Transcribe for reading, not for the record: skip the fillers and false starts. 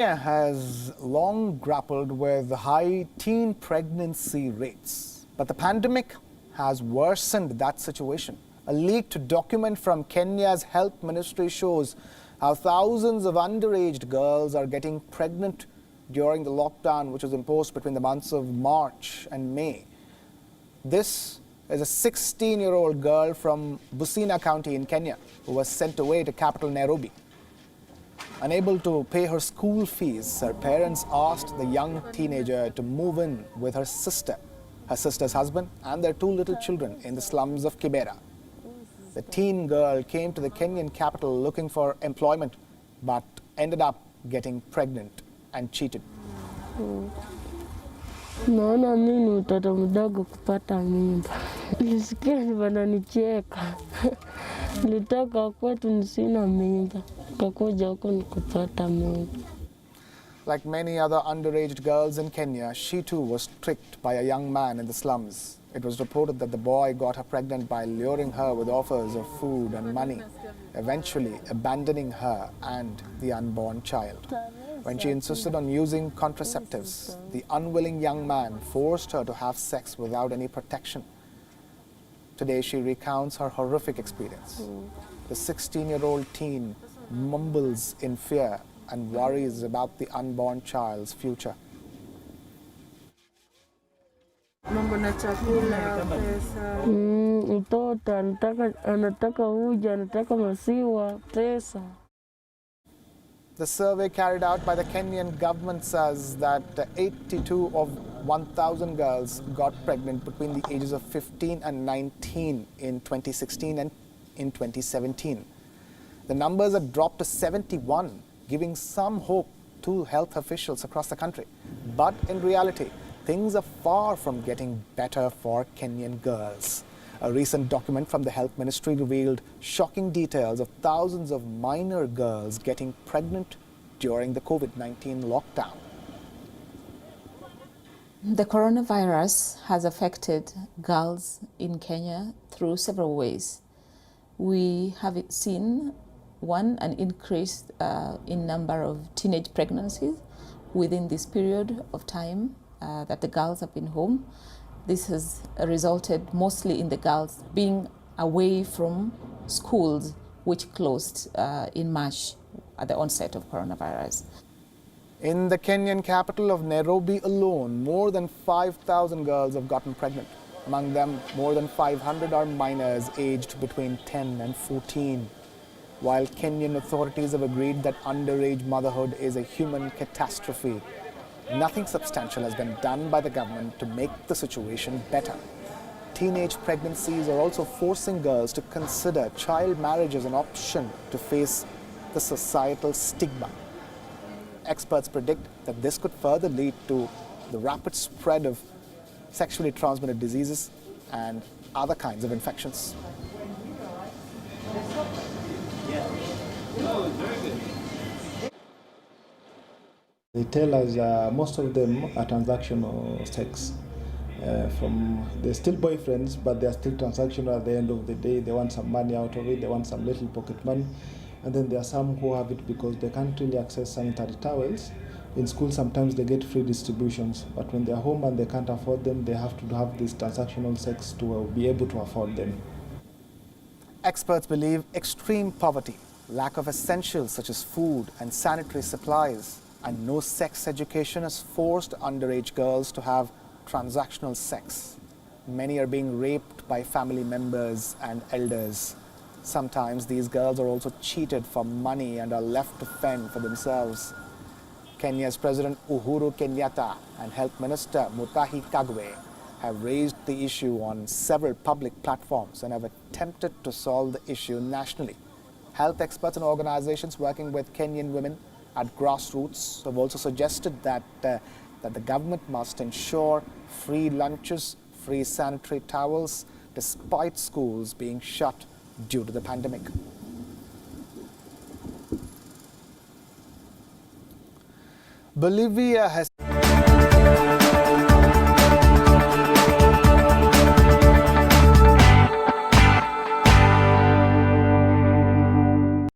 Kenya has long grappled with high teen pregnancy rates, but the pandemic has worsened that situation. A leaked document from Kenya's health ministry shows how thousands of underage girls are getting pregnant during the lockdown, which was imposed between the months of March and May. This is a 16-year-old girl from Busia County in Kenya who was sent away to capital Nairobi. Unable to pay her school fees, her parents asked the young teenager to move in with her sister's husband, and their two little children in the slums of Kibera. The teen girl came to the Kenyan capital looking for employment, but ended up getting pregnant and cheated. Naona mimi ni mtoto mdogo kupata mimba. Nilisikia wananicheka. Nilitoka kwetu sina mimba. Kakuja huko nikupata mimba. Like many other underage girls in Kenya, she too was tricked by a young man in the slums. It was reported that the boy got her pregnant by luring her with offers of food and money, eventually abandoning her and the unborn child. When she insisted on using contraceptives, the unwilling young man forced her to have sex without any protection. Today, she recounts her horrific experience. The 16-year-old teen mumbles in fear and worries about the unborn child's future. Mambo na chakula, pesa. Mtoto anataka uji, anataka maziwa, pesa. The survey carried out by the Kenyan government says that 82 of 1,000 girls got pregnant between the ages of 15 and 19 in 2016 and in 2017. The numbers have dropped to 71, giving some hope to health officials across the country. But in reality, things are far from getting better for Kenyan girls. A recent document from the health ministry revealed shocking details of thousands of minor girls getting pregnant during the COVID-19 lockdown. The coronavirus has affected girls in Kenya through several ways. We have seen, one, an increase in number of teenage pregnancies within this period of time that the girls have been home. This has resulted mostly in the girls being away from schools, which closed in March at the onset of coronavirus. In the Kenyan capital of Nairobi alone, more than 5,000 girls have gotten pregnant. Among them, more than 500 are minors aged between 10 and 14. While Kenyan authorities have agreed that underage motherhood is a human catastrophe, nothing substantial has been done by the government to make the situation better. Teenage pregnancies are also forcing girls to consider child marriage as an option to face the societal stigma. Experts predict that this could further lead to the rapid spread of sexually transmitted diseases and other kinds of infections. They tell us most of them are transactional sex. They're still boyfriends, but they're still transactional at the end of the day. They want some money out of it, they want some little pocket money. And then there are some who have it because they can't really access sanitary towels. In school, sometimes they get free distributions, but when they're home and they can't afford them, they have to have this transactional sex to be able to afford them. Experts believe extreme poverty, lack of essentials such as food and sanitary supplies, and no sex education has forced underage girls to have transactional sex. Many are being raped by family members and elders. Sometimes these girls are also cheated for money and are left to fend for themselves. Kenya's President Uhuru Kenyatta and Health Minister Mutahi Kagwe have raised the issue on several public platforms and have attempted to solve the issue nationally. Health experts and organizations working with Kenyan women at grassroots have also suggested that the government must ensure free lunches, free sanitary towels, despite schools being shut due to the pandemic. Bolivia has